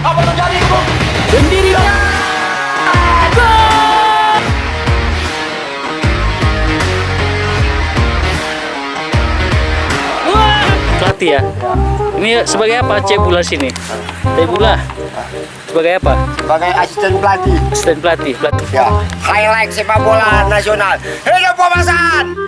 Apa terjadi, Bung? Sendirinya. Pelatih ya? Ini sebagai apa Cebula sini? Cebula sebagai apa? Sebagai asisten pelatih. Asisten pelatih. Ya. Highlight sepak bola nasional. Hidup Asahan!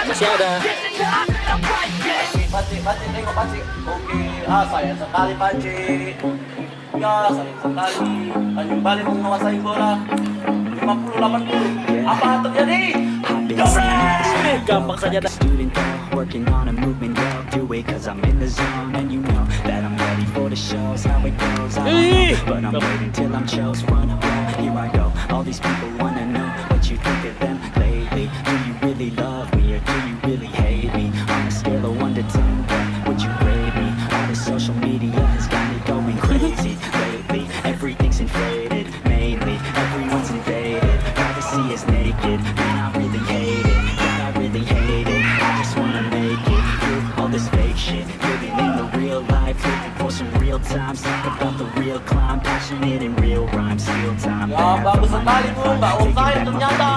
Masih ada. Pancik, tengok pancik. Oke, sayang sekali pancik. Ya, sayang sekali. Tanjung Balai menguasai bola 50-80. Apa terjadi? Gampang saja dah. Working on a movement, I'll do it cause I'm in the zone. And you know that I'm ready for the shows, how it goes, I don't know, but I'm waiting till I'm chose. Run up, here I go, all these people wanna know what you think of them lately. Do you really love me or do you really hate me? On a scale of 1 to 10, what would you grade me? All this social media has got me going crazy lately. Everything's inflated, mainly, everyone's invaded. Privacy is naked, man I really hate it, God I really hate it. I just wanna make it through all this fake shit, living in the real life, looking for some real times, talk about the real climb, passionate in real rhymes, steal time. Ya, bagus sekali Bung, Mbak Usai ternyata.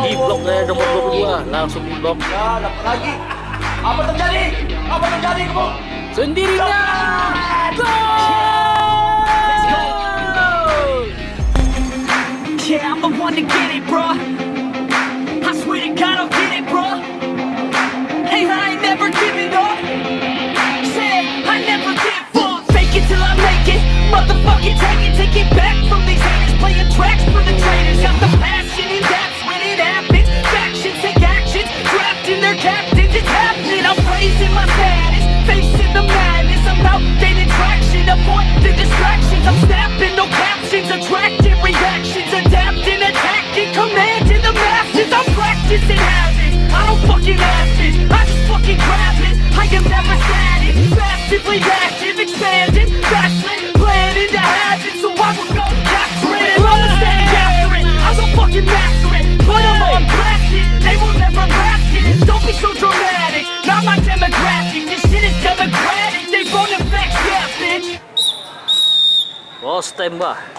Di blok nomor 22, langsung di blok. Ya, dapat lagi. Apa terjadi? Apa terjadi, Bung? Sendirinya. Yeah, I'm the one to get it, bro. I swear to God, I'll get it, bro. Hey, I ain't never giving up. Say, I never give up. Fake it till I make it. Motherfucking take it back from these haters. Playing tracks for the traitors. Got the passion and that's when it happens. Factions take actions, drafting their captains. It's happening. I'm raising my status, facing the madness. I'm out gaining traction. Avoid the distractions. I'm snapping, no captions, attracting reactions, adapting, attacking, commanding the masses. I'm practicing habits. I don't fucking ask this, I just fucking grab it. I am never static, massively active, expanding, passionate, planning to have it. So I will go capture it, and I'ma stay after it. I will fucking master it. tragic. This shit is democratic. They run the facts, yeah, bitch. Bos tembak.